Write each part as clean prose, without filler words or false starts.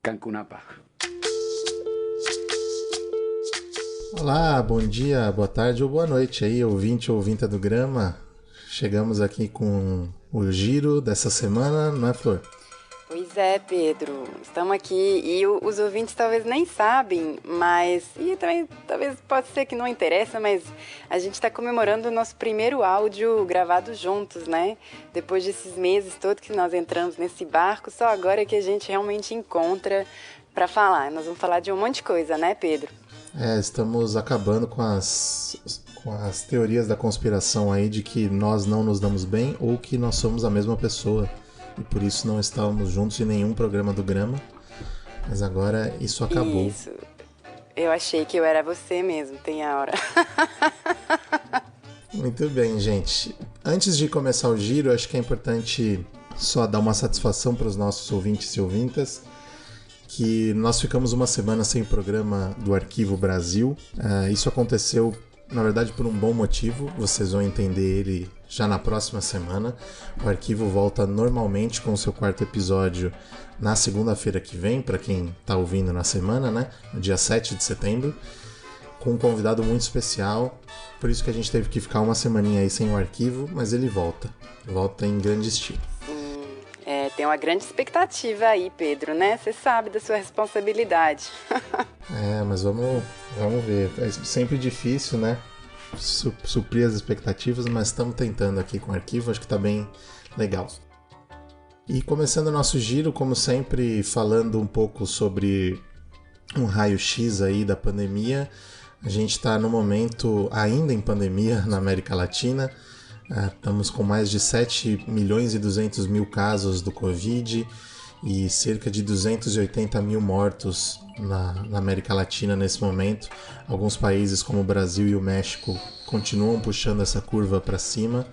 Cancunapa. Olá, bom dia, boa tarde ou boa noite aí, ouvinte ou ouvinta do Grama. Chegamos aqui com o giro dessa semana, não é, Flor? Pois é, Pedro. Estamos aqui e os ouvintes talvez nem sabem, mas... E também talvez pode ser que não interessa, mas a gente está comemorando o nosso primeiro áudio gravado juntos, né? Depois desses meses todos que nós entramos nesse barco, só agora que a gente realmente encontra para falar. Nós vamos falar de um monte de coisa, né, Pedro? Estamos acabando com as teorias da conspiração aí de que nós não nos damos bem ou que nós somos a mesma pessoa. E por isso não estávamos juntos em nenhum programa do Grama. Mas agora isso acabou. Isso. Eu achei que eu era você mesmo, tem a hora. Muito bem, gente. Antes de começar o giro, acho que é importante só dar uma satisfação para os nossos ouvintes e ouvintas, que nós ficamos uma semana sem o programa do Arquivo Brasil. Isso aconteceu, na verdade, por um bom motivo. Vocês vão entender ele já na próxima semana. O Arquivo volta normalmente com o seu quarto episódio na segunda-feira que vem, para quem está ouvindo na semana, né? No dia 7 de setembro, com um convidado muito especial. Por isso que a gente teve que ficar uma semaninha aí sem o Arquivo, mas ele volta. Volta em grande estilo. Tem uma grande expectativa aí, Pedro, né? Você sabe da sua responsabilidade. Mas vamos ver. É sempre difícil, né? Suprir as expectativas, mas estamos tentando aqui com o Arquivo, acho que está bem legal. E começando o nosso giro, como sempre, falando um pouco sobre um raio-x aí da pandemia. A gente está no momento ainda em pandemia na América Latina. Estamos com mais de 7 milhões e 200 mil casos do Covid e cerca de 280 mil mortos na América Latina nesse momento. Alguns países como o Brasil e o México continuam puxando essa curva para cima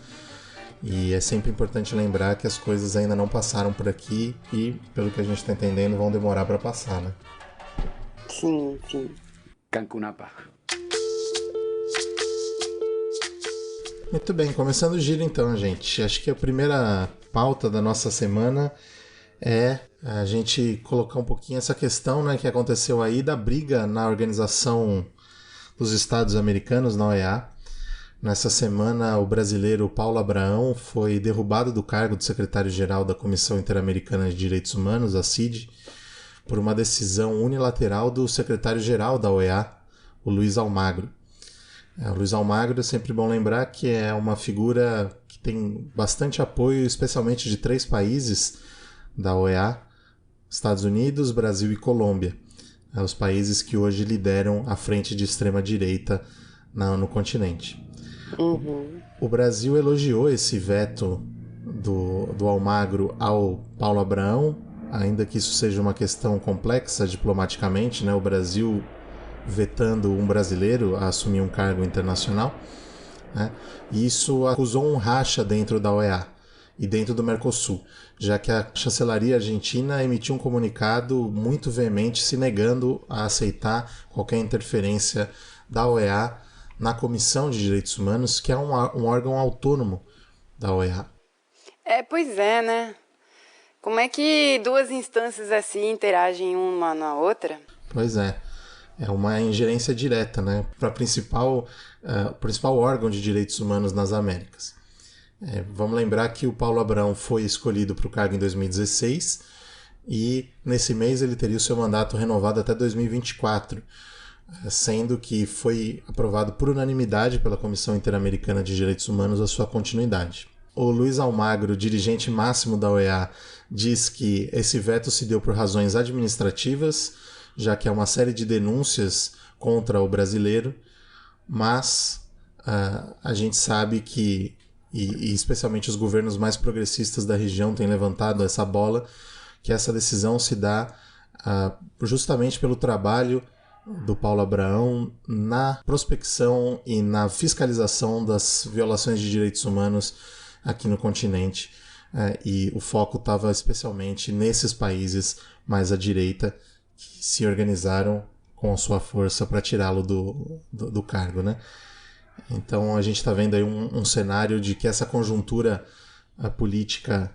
e é sempre importante lembrar que as coisas ainda não passaram por aqui e, pelo que a gente está entendendo, vão demorar para passar, né? Sim. Cancunapa. Muito bem, começando o giro então, gente. Acho que a primeira pauta da nossa semana é a gente colocar um pouquinho essa questão, né, que aconteceu aí da briga na Organização dos Estados Americanos, na OEA. Nessa semana, o brasileiro Paulo Abraão foi derrubado do cargo de secretário-geral da Comissão Interamericana de Direitos Humanos, a CID, por uma decisão unilateral do secretário-geral da OEA, o Luiz Almagro. O Luiz Almagro é sempre bom lembrar que é uma figura que tem bastante apoio, especialmente de 3 países da OEA, Estados Unidos, Brasil e Colômbia, os países que hoje lideram a frente de extrema-direita no continente. Uhum. O Brasil elogiou esse veto do Almagro ao Paulo Abraão, ainda que isso seja uma questão complexa diplomaticamente, né? O Brasil vetando um brasileiro a assumir um cargo internacional, né? E isso acusou um racha dentro da OEA e dentro do Mercosul, já que a chancelaria argentina emitiu um comunicado muito veemente se negando a aceitar qualquer interferência da OEA na Comissão de Direitos Humanos, que é um órgão autônomo da OEA. Pois é, né? Como é que 2 instâncias assim interagem uma na outra? Pois é. É uma ingerência direta, né, para o principal órgão de direitos humanos nas Américas. Vamos lembrar que o Paulo Abraão foi escolhido para o cargo em 2016 e nesse mês ele teria o seu mandato renovado até 2024, sendo que foi aprovado por unanimidade pela Comissão Interamericana de Direitos Humanos a sua continuidade. O Luiz Almagro, dirigente máximo da OEA, diz que esse veto se deu por razões administrativas, já que há uma série de denúncias contra o brasileiro, mas a gente sabe que, e especialmente os governos mais progressistas da região têm levantado essa bola, que essa decisão se dá justamente pelo trabalho do Paulo Abraão na prospecção e na fiscalização das violações de direitos humanos aqui no continente. E o foco estava especialmente nesses países mais à direita, que se organizaram com sua força para tirá-lo do cargo, né? Então a gente está vendo aí um cenário de que essa conjuntura política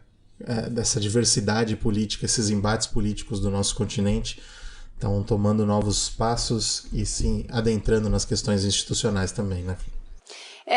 dessa diversidade política, esses embates políticos do nosso continente estão tomando novos passos e sim adentrando nas questões institucionais também, né?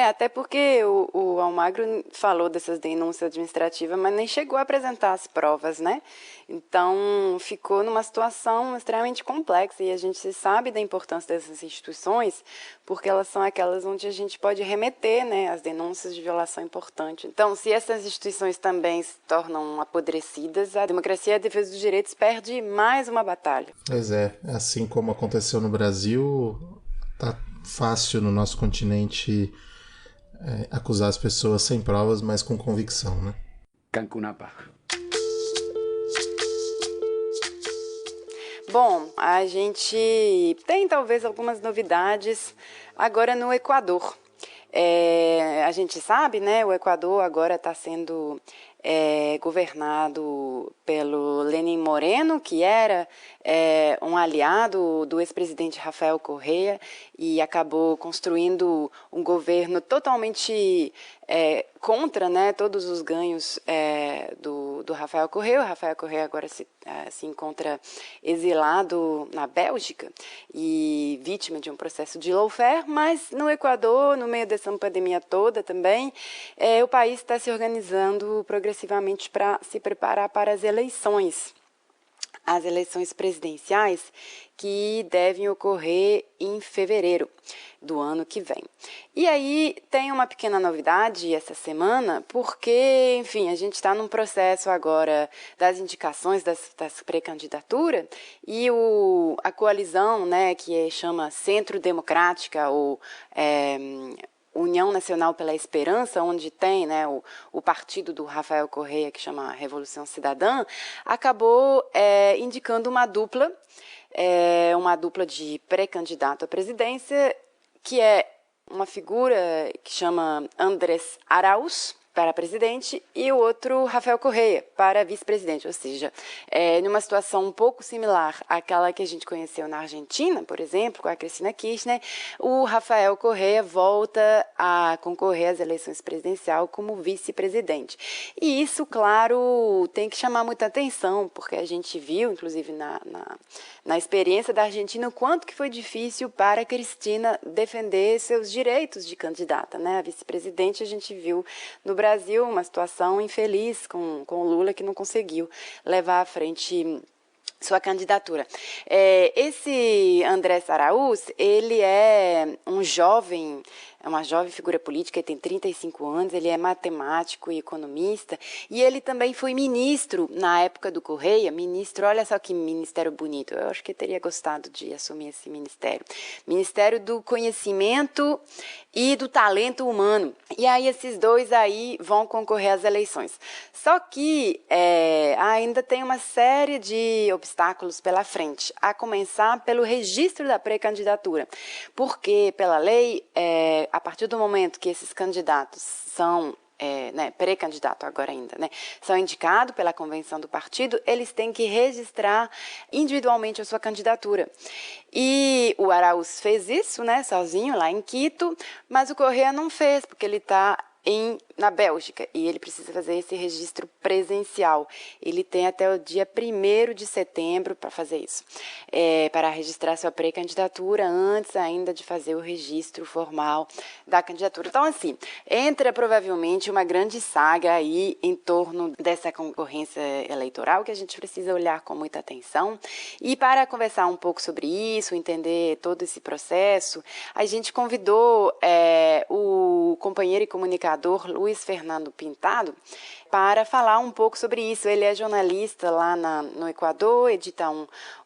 Até porque o Almagro falou dessas denúncias administrativas, mas nem chegou a apresentar as provas, né? Então, ficou numa situação extremamente complexa e a gente sabe da importância dessas instituições porque elas são aquelas onde a gente pode remeter, né, as denúncias de violação importante. Então, se essas instituições também se tornam apodrecidas, a democracia e a defesa dos direitos perde mais uma batalha. Pois é, assim como aconteceu no Brasil, tá fácil no nosso continente acusar as pessoas sem provas, mas com convicção, né? Cancunapa. Bom, a gente tem talvez algumas novidades agora no Equador. A gente sabe, né, o Equador agora está sendo governado pelo Lenín Moreno, que era um aliado do ex-presidente Rafael Correa e acabou construindo um governo totalmente contra, né, todos os ganhos do Rafael Correa. O Rafael Correa agora se encontra exilado na Bélgica e vítima de um processo de lawfare, mas no Equador, no meio dessa pandemia toda também, o país está se organizando progressivamente para se preparar para as eleições presidenciais que devem ocorrer em fevereiro do ano que vem. E aí tem uma pequena novidade essa semana, porque, enfim, a gente está num processo agora das indicações das pré-candidaturas e a coalizão, né, que chama Centro Democrática ou União Nacional pela Esperança, onde tem, né, o partido do Rafael Correa, que chama Revolução Cidadã, acabou indicando uma dupla de pré-candidato à presidência, que é uma figura que chama Andrés Arauz para presidente e o outro Rafael Correa para vice-presidente, ou seja, numa situação um pouco similar àquela que a gente conheceu na Argentina, por exemplo, com a Cristina Kirchner, o Rafael Correa volta a concorrer às eleições presidenciais como vice-presidente. E isso, claro, tem que chamar muita atenção, porque a gente viu, inclusive na experiência da Argentina, o quanto que foi difícil para a Cristina defender seus direitos de candidata, né? A vice-presidente a gente viu no Brasil uma situação infeliz com o Lula, que não conseguiu levar à frente sua candidatura. Esse Andrés Arauz, ele é uma jovem figura política, ele tem 35 anos, ele é matemático e economista, e ele também foi ministro na época do Correia, olha só que ministério bonito, eu acho que eu teria gostado de assumir esse ministério. Ministério do Conhecimento e do Talento Humano. E aí esses dois aí vão concorrer às eleições. Só que ainda tem uma série de obstáculos pela frente, a começar pelo registro da pré-candidatura, porque pela lei, a partir do momento que esses candidatos são pré-candidato agora ainda, né, são indicados pela convenção do partido, eles têm que registrar individualmente a sua candidatura. E o Arauz fez isso, né, sozinho, lá em Quito, mas o Correa não fez, porque ele está na Bélgica e ele precisa fazer esse registro presencial. Ele tem até o dia 1º de setembro para fazer isso, para registrar sua pré-candidatura antes ainda de fazer o registro formal da candidatura. Então, assim, entra provavelmente uma grande saga aí em torno dessa concorrência eleitoral que a gente precisa olhar com muita atenção. E para conversar um pouco sobre isso, entender todo esse processo, a gente convidou o companheiro e comunicador Luiz Fernando Pintado para falar um pouco sobre isso. Ele é jornalista lá no Equador, edita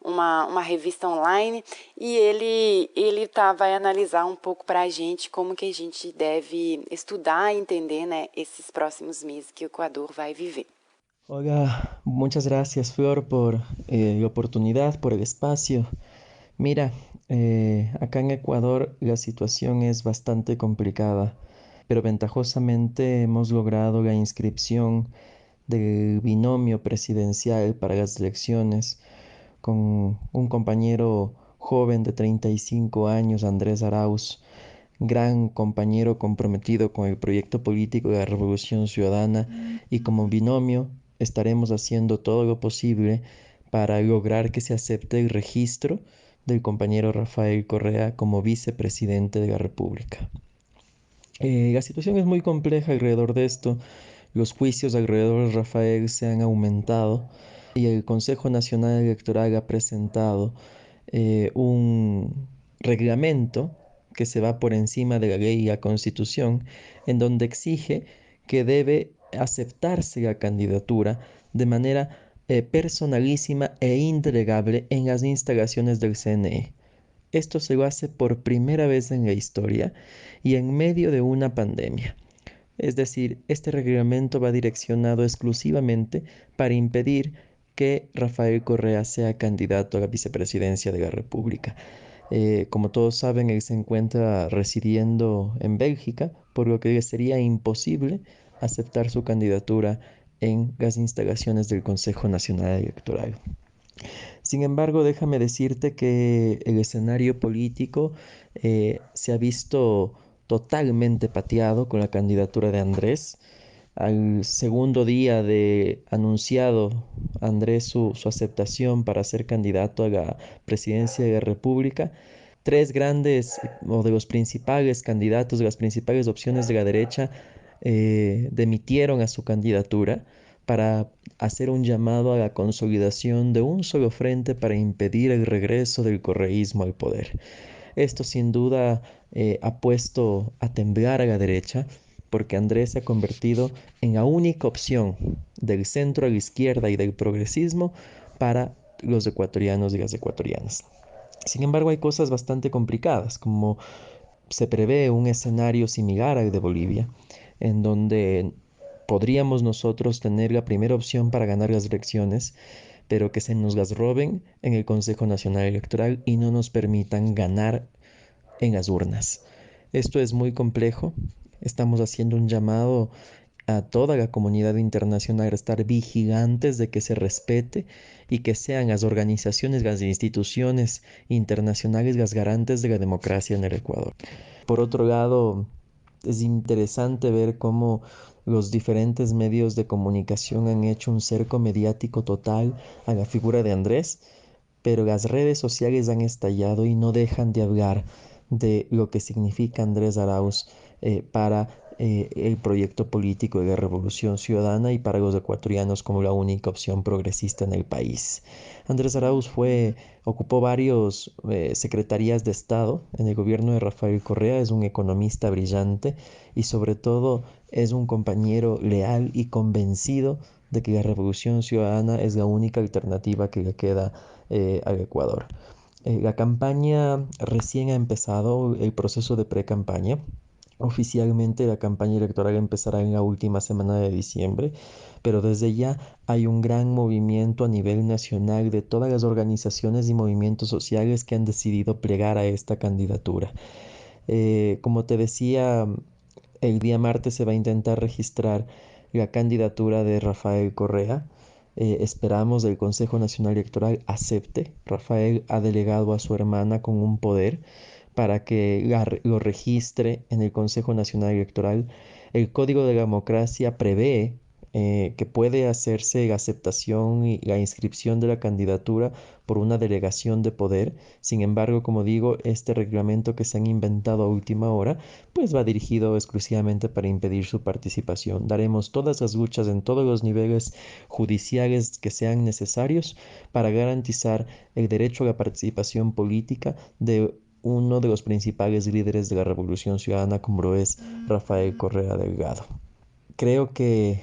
uma revista online e ele vai analisar um pouco para a gente como que a gente deve estudar e entender, né, esses próximos meses que o Equador vai viver. Hola, muchas gracias Flor por la oportunidad, por el espacio. Mira, acá en Ecuador la situación es bastante complicada, pero ventajosamente hemos logrado la inscripción del binomio presidencial para las elecciones con un compañero joven de 35 años, Andrés Arauz, gran compañero comprometido con el proyecto político de la Revolución Ciudadana, y como binomio estaremos haciendo todo lo posible para lograr que se acepte el registro del compañero Rafael Correa como vicepresidente de la República. La situación es muy compleja alrededor de esto. Los juicios alrededor de Rafael se han aumentado y el Consejo Nacional Electoral ha presentado un reglamento que se va por encima de la ley y la Constitución, en donde exige que debe aceptarse la candidatura de manera personalísima e entregable en las instalaciones del CNE. Esto se lo hace por primera vez en la historia y en medio de una pandemia. Es decir, este reglamento va direccionado exclusivamente para impedir que Rafael Correa sea candidato a la vicepresidencia de la República. Como todos saben, él se encuentra residiendo en Bélgica, por lo que le sería imposible aceptar su candidatura en las instalaciones del Consejo Nacional Electoral. Sin embargo, déjame decirte que el escenario político se ha visto totalmente pateado con la candidatura de Andrés. Al segundo día de anunciado Andrés su aceptación para ser candidato a la presidencia de la República, tres grandes o de los principales candidatos, de las principales opciones de la derecha, demitieron a su candidatura para hacer un llamado a la consolidación de un solo frente para impedir el regreso del correísmo al poder. Esto sin duda ha puesto a temblar a la derecha, porque Andrés se ha convertido en la única opción del centro a la izquierda y del progresismo para los ecuatorianos y las ecuatorianas. Sin embargo, hay cosas bastante complicadas, como se prevé un escenario similar al de Bolivia, en donde podríamos nosotros tener la primera opción para ganar las elecciones, pero que se nos las roben en el Consejo Nacional Electoral y no nos permitan ganar en las urnas. Esto es muy complejo. Estamos haciendo un llamado a toda la comunidad internacional a estar vigilantes de que se respete y que sean las organizaciones, las instituciones internacionales las garantes de la democracia en el Ecuador. Por otro lado, es interesante ver cómo los diferentes medios de comunicación han hecho un cerco mediático total a la figura de Andrés, pero las redes sociales han estallado y no dejan de hablar de lo que significa Andrés Arauz para el proyecto político de la Revolución Ciudadana y para los ecuatorianos como la única opción progresista en el país. Andrés Arauz ocupó varios secretarías de Estado en el gobierno de Rafael Correa, es un economista brillante y sobre todo es un compañero leal y convencido de que la Revolución Ciudadana es la única alternativa que le queda al Ecuador. La campaña recién ha empezado, el proceso de pre-campaña. Oficialmente la campaña electoral empezará en la última semana de diciembre, pero desde ya hay un gran movimiento a nivel nacional de todas las organizaciones y movimientos sociales que han decidido plegar a esta candidatura. Como te decía, el día martes se va a intentar registrar la candidatura de Rafael Correa. Esperamos el Consejo Nacional Electoral acepte. Rafael ha delegado a su hermana con un poder para que lo registre en el Consejo Nacional Electoral. El Código de la Democracia prevé que puede hacerse la aceptación y la inscripción de la candidatura por una delegación de poder. Sin embargo, como digo, este reglamento que se han inventado a última hora, pues va dirigido exclusivamente para impedir su participación. Daremos todas las luchas en todos los niveles judiciales que sean necesarios para garantizar el derecho a la participación política de uno de los principales líderes de la Revolución Ciudadana, como lo es Rafael Correa Delgado. Creo que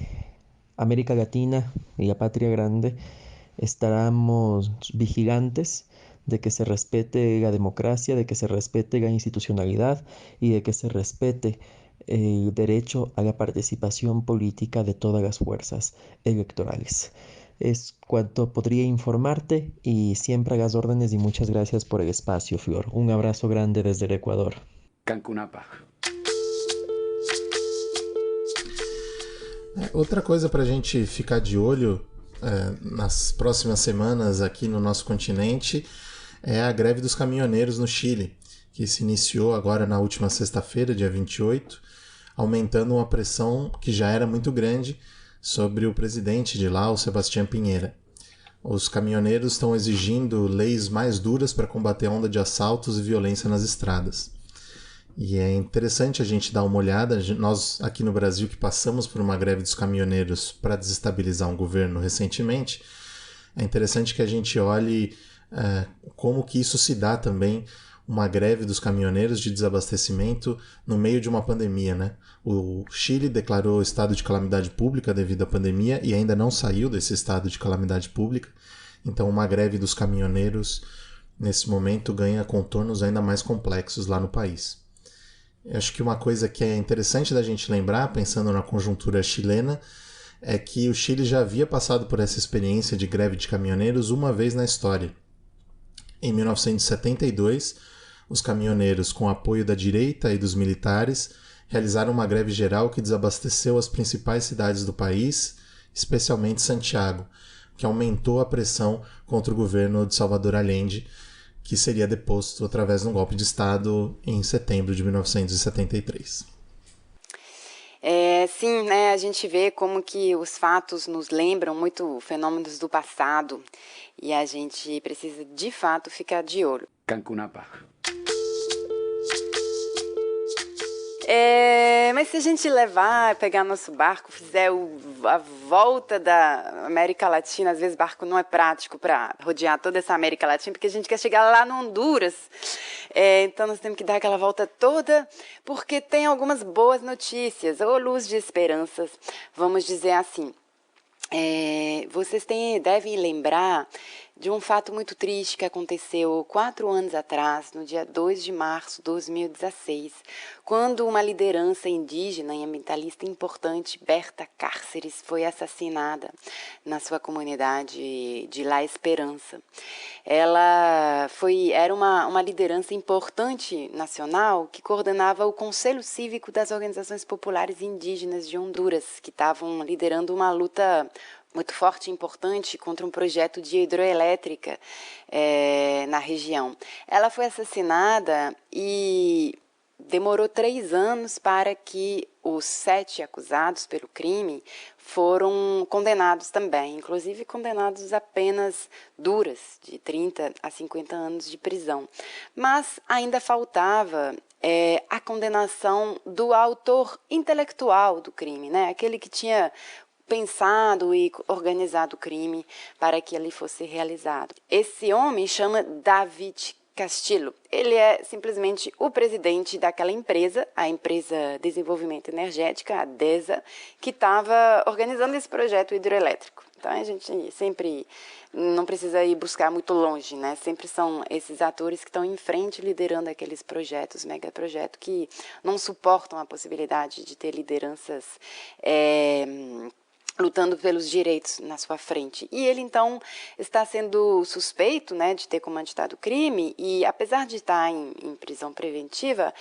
América Latina y la patria grande estaremos vigilantes de que se respete la democracia, de que se respete la institucionalidad y de que se respete el derecho a la participación política de todas las fuerzas electorales. Es cuanto podría informarte y siempre a las órdenes y muchas gracias por el espacio, Flor. Un abrazo grande desde el Ecuador. Cancunapa. Outra coisa para a gente ficar de olho nas próximas semanas aqui no nosso continente é a greve dos caminhoneiros no Chile, que se iniciou agora na última sexta-feira, dia 28, aumentando uma pressão que já era muito grande sobre o presidente de lá, o Sebastián Pinheira. Os caminhoneiros estão exigindo leis mais duras para combater a onda de assaltos e violência nas estradas. E é interessante a gente dar uma olhada, nós aqui no Brasil que passamos por uma greve dos caminhoneiros para desestabilizar um governo recentemente, é interessante que a gente olhe como que isso se dá também, uma greve dos caminhoneiros de desabastecimento no meio de uma pandemia, né? O Chile declarou estado de calamidade pública devido à pandemia e ainda não saiu desse estado de calamidade pública. Então uma greve dos caminhoneiros nesse momento ganha contornos ainda mais complexos lá no país. Eu acho que uma coisa que é interessante da gente lembrar, pensando na conjuntura chilena, é que o Chile já havia passado por essa experiência de greve de caminhoneiros uma vez na história. Em 1972, os caminhoneiros, com apoio da direita e dos militares, realizaram uma greve geral que desabasteceu as principais cidades do país, especialmente Santiago, que aumentou a pressão contra o governo de Salvador Allende, que seria deposto através de um golpe de Estado em setembro de 1973. Sim, né, a gente vê como que os fatos nos lembram muito fenômenos do passado e a gente precisa, de fato, ficar de olho. Cancunapa. Mas se a gente pegar nosso barco, fizer a volta da América Latina, às vezes barco não é prático para rodear toda essa América Latina, porque a gente quer chegar lá no Honduras. Então nós temos que dar aquela volta toda, porque tem algumas boas notícias, ou luz de esperanças, vamos dizer assim. Vocês devem lembrar de um fato muito triste que aconteceu 4 anos atrás, no dia 2 de março de 2016, quando uma liderança indígena e ambientalista importante, Berta Cáceres, foi assassinada na sua comunidade de La Esperança. Ela era uma liderança importante nacional que coordenava o Conselho Cívico das Organizações Populares Indígenas de Honduras, que estavam liderando uma luta muito forte e importante contra um projeto de hidroelétrica na região. Ela foi assassinada e demorou 3 anos para que os 7 acusados pelo crime foram condenados também, inclusive condenados a penas duras, de 30 a 50 anos de prisão. Mas ainda faltava a condenação do autor intelectual do crime, né? Aquele que tinha pensado e organizado o crime para que ele fosse realizado. Esse homem chama David Castillo. Ele é simplesmente o presidente daquela empresa, a Empresa de Desenvolvimento Energética, a DESA, que estava organizando esse projeto hidroelétrico. Então a gente sempre não precisa ir buscar muito longe, né? Sempre são esses atores que estão em frente liderando aqueles projetos, megaprojetos, que não suportam a possibilidade de ter lideranças lutando pelos direitos na sua frente. E ele, então, está sendo suspeito, né, de ter comandado o crime e, apesar de estar em prisão preventiva,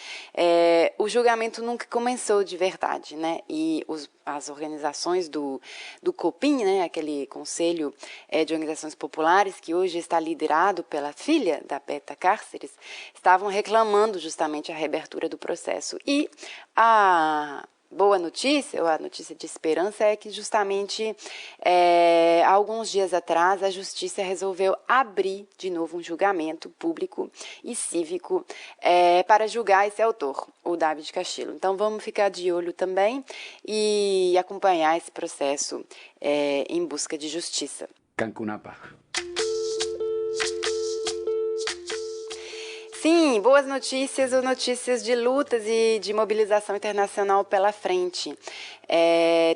o julgamento nunca começou de verdade, né? E as organizações do COPIN, né, aquele Conselho de Organizações Populares, que hoje está liderado pela filha da Berta Cáceres, estavam reclamando justamente a reabertura do processo. E a boa notícia, ou a notícia de esperança, é que justamente há alguns dias atrás a Justiça resolveu abrir de novo um julgamento público e cívico para julgar esse autor, o David Castillo. Então vamos ficar de olho também e acompanhar esse processo em busca de justiça. Cancunapa. Sim, boas notícias ou notícias de lutas e de mobilização internacional pela frente.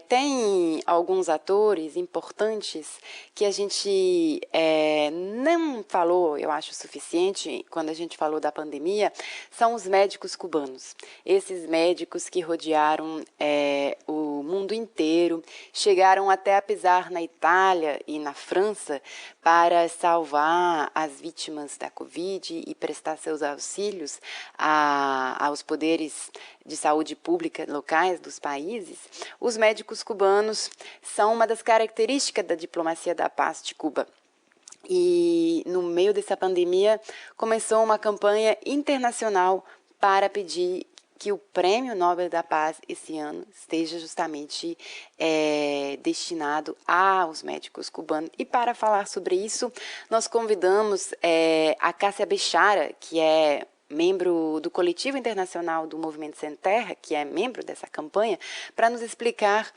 Tem alguns atores importantes que a gente não falou, eu acho, o suficiente quando a gente falou da pandemia, são os médicos cubanos. Esses médicos que rodearam o mundo inteiro, chegaram até a pisar na Itália e na França para salvar as vítimas da Covid e prestar seus auxílios aos poderes de saúde pública locais dos países. Os médicos cubanos são uma das características da diplomacia da paz de Cuba. E no meio dessa pandemia começou uma campanha internacional para pedir que o Prêmio Nobel da Paz esse ano esteja justamente destinado aos médicos cubanos. E para falar sobre isso, nós convidamos a Cássia Bechara, que é membro do Coletivo Internacional do Movimento Sem Terra, que é membro dessa campanha, para nos explicar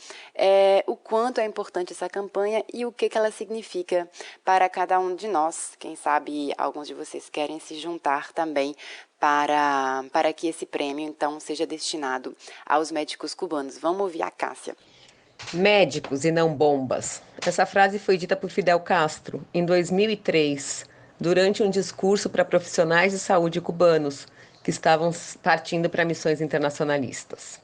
o quanto é importante essa campanha e o que ela significa para cada um de nós. Quem sabe alguns de vocês querem se juntar também para que esse prêmio, então, seja destinado aos médicos cubanos. Vamos ouvir a Cássia. Médicos e não bombas. Essa frase foi dita por Fidel Castro em 2003, durante um discurso para profissionais de saúde cubanos que estavam partindo para missões internacionalistas.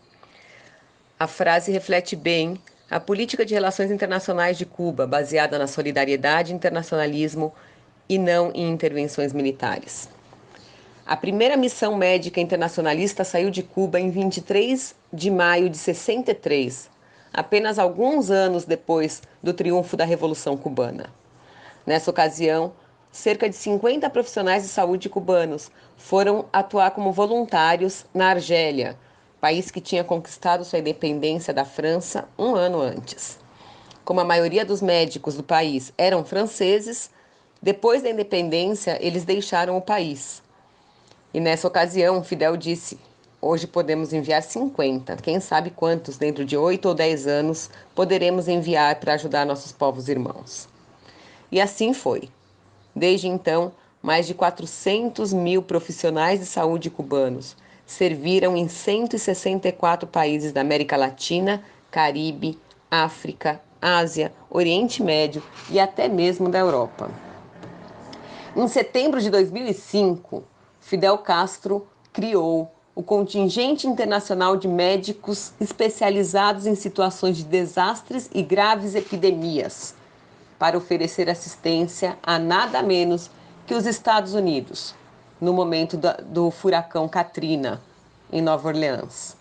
A frase reflete bem a política de relações internacionais de Cuba, baseada na solidariedade e internacionalismo e não em intervenções militares. A primeira missão médica internacionalista saiu de Cuba em 23 de maio de 63, apenas alguns anos depois do triunfo da Revolução Cubana. Nessa ocasião, cerca de 50 profissionais de saúde cubanos foram atuar como voluntários na Argélia, país que tinha conquistado sua independência da França um ano antes. Como a maioria dos médicos do país eram franceses, depois da independência eles deixaram o país. E nessa ocasião, Fidel disse: hoje podemos enviar 50, quem sabe quantos, dentro de 8 ou 10 anos, poderemos enviar para ajudar nossos povos irmãos. E assim foi. Desde então, mais de 400 mil profissionais de saúde cubanos serviram em 164 países da América Latina, Caribe, África, Ásia, Oriente Médio e até mesmo da Europa. Em setembro de 2005, Fidel Castro criou o Contingente Internacional de Médicos Especializados em Situações de Desastres e Graves Epidemias, para oferecer assistência a nada menos que os Estados Unidos, no momento do furacão Katrina, em Nova Orleans.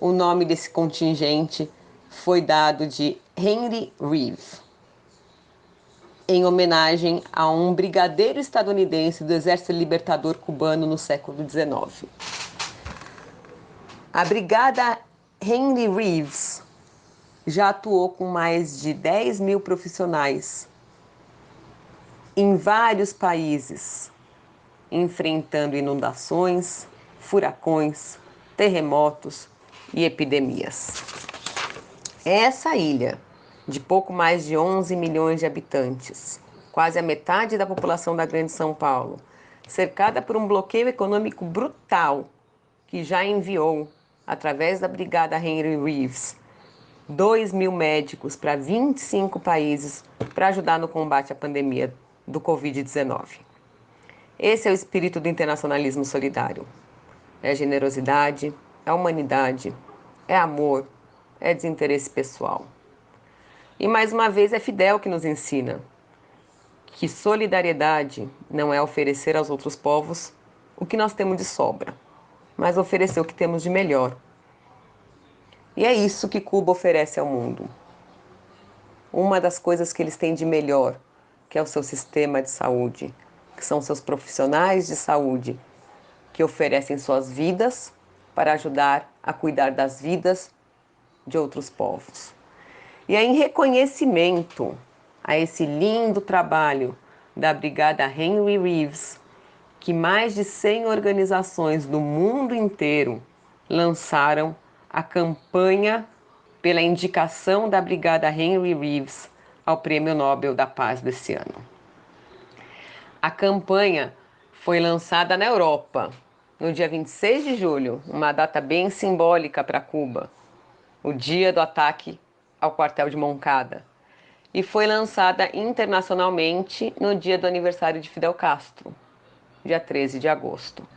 O nome desse contingente foi dado de Henry Reeve, em homenagem a um brigadeiro estadunidense do Exército Libertador Cubano no século XIX. A Brigada Henry Reeves já atuou com mais de 10 mil profissionais em vários países, enfrentando inundações, furacões, terremotos e epidemias. Essa ilha, de pouco mais de 11 milhões de habitantes, quase a metade da população da Grande São Paulo, cercada por um bloqueio econômico brutal, que já enviou, através da Brigada Henry Reeves, 2 mil médicos para 25 países para ajudar no combate à pandemia do Covid-19. Esse é o espírito do internacionalismo solidário. É generosidade, é humanidade, é amor, é desinteresse pessoal. E mais uma vez é Fidel que nos ensina que solidariedade não é oferecer aos outros povos o que nós temos de sobra, mas oferecer o que temos de melhor. E é isso que Cuba oferece ao mundo. Uma das coisas que eles têm de melhor, que é o seu sistema de saúde, que são seus profissionais de saúde, que oferecem suas vidas para ajudar a cuidar das vidas de outros povos. E é em reconhecimento a esse lindo trabalho da Brigada Henry Reeves que mais de 100 organizações do mundo inteiro lançaram a campanha pela indicação da Brigada Henry Reeves ao Prêmio Nobel da Paz desse ano. A campanha foi lançada na Europa no dia 26 de julho, uma data bem simbólica para Cuba, o dia do ataque ao quartel de Moncada, e foi lançada internacionalmente no dia do aniversário de Fidel Castro, dia 13 de agosto.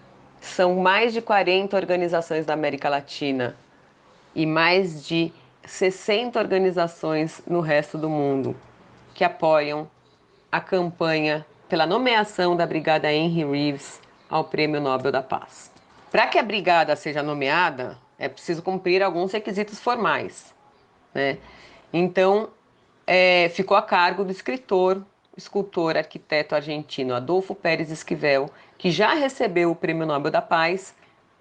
São mais de 40 organizações da América Latina e mais de 60 organizações no resto do mundo que apoiam a campanha pela nomeação da Brigada Henry Reeves ao Prêmio Nobel da Paz. Para que a brigada seja nomeada, é preciso cumprir alguns requisitos formais, né? Então, ficou a cargo do escritor, escultor, arquiteto argentino Adolfo Pérez Esquivel, que já recebeu o Prêmio Nobel da Paz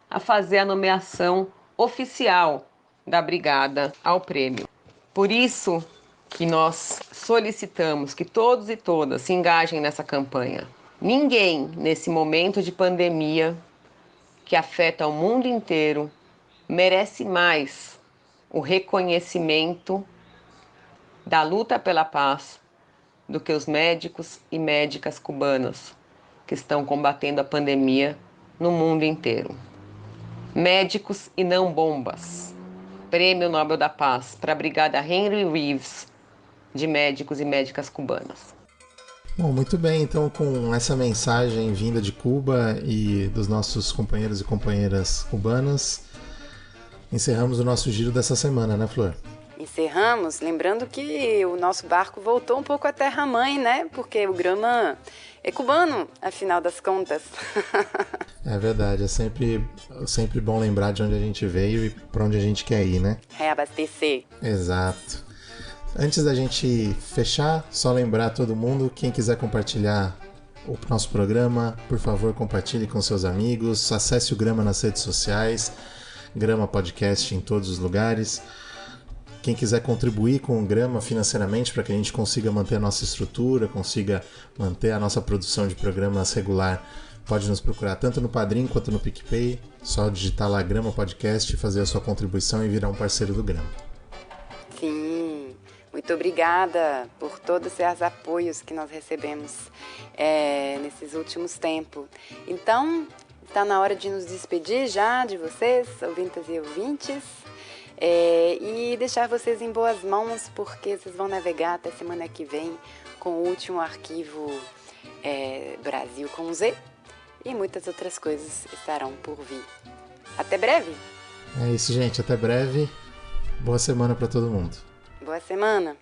a fazer a nomeação oficial da brigada ao prêmio. Por isso que nós solicitamos que todos e todas se engajem nessa campanha. Ninguém, nesse momento de pandemia que afeta o mundo inteiro, merece mais o reconhecimento da luta pela paz do que os médicos e médicas cubanas que estão combatendo a pandemia no mundo inteiro. Médicos e não bombas. Prêmio Nobel da Paz para a Brigada Henry Reeves de médicos e médicas cubanas. Bom, muito bem, então com essa mensagem vinda de Cuba e dos nossos companheiros e companheiras cubanas, encerramos o nosso giro dessa semana, né, Flor? Encerramos, lembrando que o nosso barco voltou um pouco à terra-mãe, né? Porque o Grama é cubano, afinal das contas. É verdade, é sempre bom lembrar de onde a gente veio e para onde a gente quer ir, né? Reabastecer. Exato. Antes da gente fechar, só lembrar todo mundo, quem quiser compartilhar o nosso programa, por favor, compartilhe com seus amigos, acesse o Grama nas redes sociais, Grama Podcast em todos os lugares. Quem quiser contribuir com o Grama financeiramente para que a gente consiga manter a nossa estrutura, consiga manter a nossa produção de programas regular, pode nos procurar tanto no Padrim quanto no PicPay. Só digitar lá Grama Podcast, fazer a sua contribuição e virar um parceiro do Grama. Sim, muito obrigada por todos esses apoios que nós recebemos nesses últimos tempos. Então, está na hora de nos despedir já de vocês, ouvintas e ouvintes. E deixar vocês em boas mãos, porque vocês vão navegar até semana que vem com o último arquivo Brasil com Z, e muitas outras coisas estarão por vir. Até breve! É isso, gente. Até breve. Boa semana para todo mundo. Boa semana!